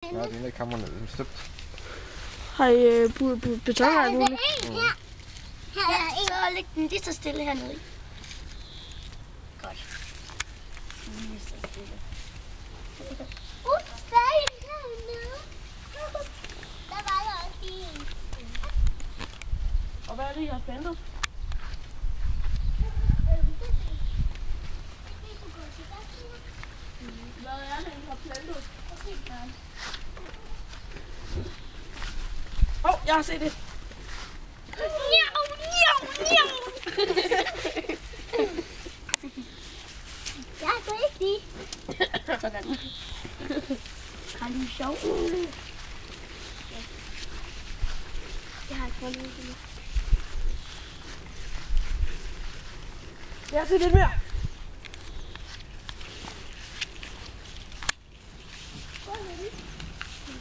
Ja, det er ikke hammerne støbt. Har I beton og alt muligt? Ja, så læg den lige så stille hernede. Godt. Lige så stille. Der er en hernede. Der var der også en. Og hvad er det, I har plantet? Hvad er det, I har plantet? Jeg har set det. Jeg kan ikke lide. Sådan. Har du sjov? Jeg har ikke fundet det. Jeg har set lidt mere.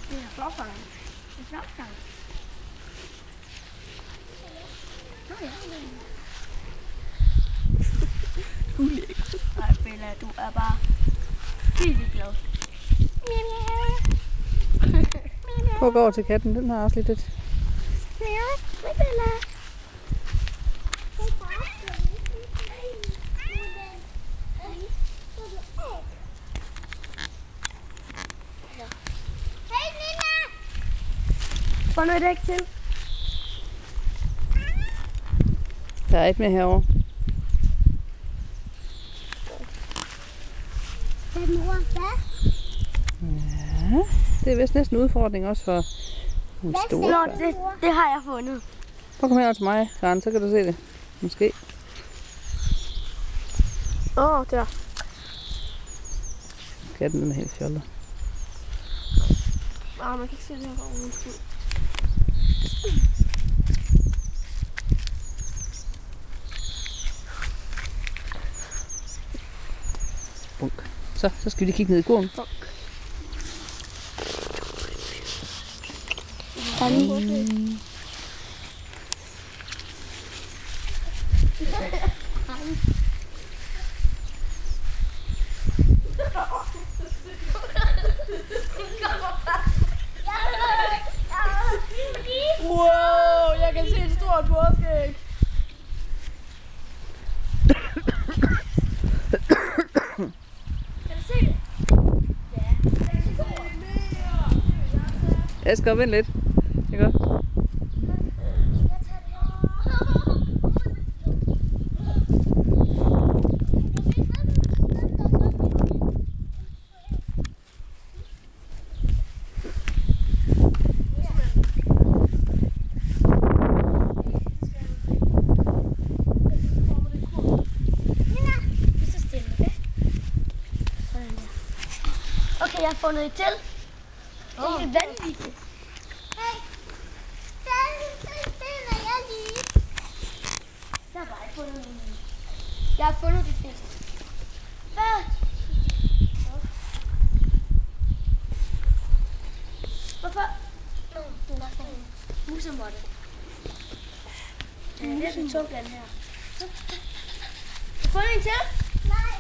Det er flopfang. Det er flopfang. Ej, Bella, du er bare helt glad. Prøv at gå over til katten, den har også lidt et. Bella. Hey, Nina! Få noget dæk til. Der er et mere herovre. Den mor, hvad? Ja, det er vist næsten en udfordring også for nogle store. Nå, det har jeg fundet. Prøv at komme herover til mig, Karen, så kan du se det. Måske. Der. Katten den er helt fjollet. Man kan ikke se det her fra ovenpå. Bunk. Så skal vi lige kigge ned i kurven. Wow, jeg kan se et stort påskæg. Kan du se det? Jeg skal vente lidt. Det er godt. Okay, jeg har fundet et til. Det er helt vanvittigt. Hey, den er jeg lige. Jeg har bare ikke fundet nogen. Jeg har fundet det bedste. Hvad? Hvorfor? Nå, den er fundet. Musemåtte. Det er den tung, den her. Har du fundet en til? Nej.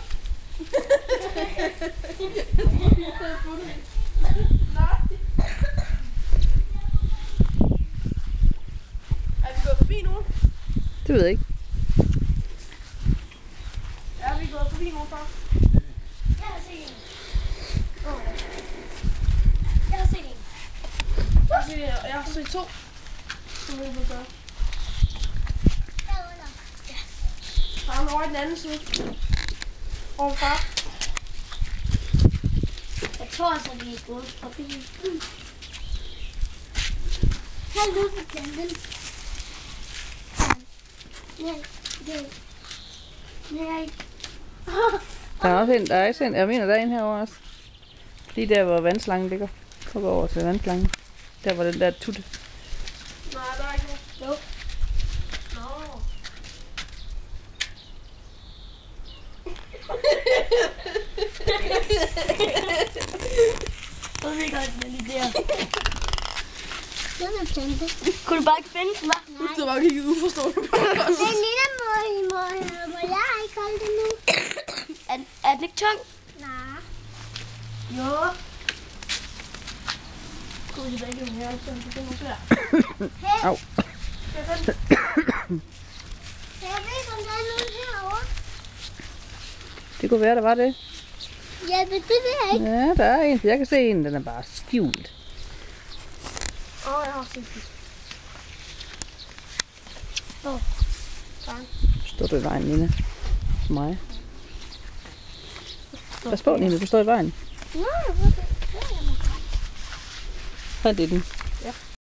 Er vi gået forbi nu? Det ved jeg ikke. Er vi gået forbi nu, far? Jeg har set en. Jeg har set en. Jeg har set to. Som vi vil gøre. Derunder. Der er over i den anden side. Og far. Jeg tror altså, vi er gået forbi. Hold ud på planten. Nej. Der er også en, der er også en. Jeg mener, der er en herovre også. Lige der, hvor vandslangen ligger. Prøv at gå over til vandslangen. Der var den der tutte. Nej, der er ikke noget. Jo. Nå. Jeg ved godt, den er lige der. Den er plante. Kunne du bare ikke finde den, hva'? Du sidder bare og kigger uforstående på os. Men Nina, må jeg ikke holde det nu? Er den ikke tung? Nej. Jo. gå ud i væggen her, så det er måske der. Au. Skal jeg den? Jeg ved ikke, om der er nogen herovre. Det kunne være, der var det. Ja, men det ved jeg ikke. Ja, der er en. Jeg kan se en, den er bare skjult. Jeg har set det. Står du i vejen, Nina? For mig. Pas på, Nina, du står i vejen. Nej, hvor er det? Her er det den.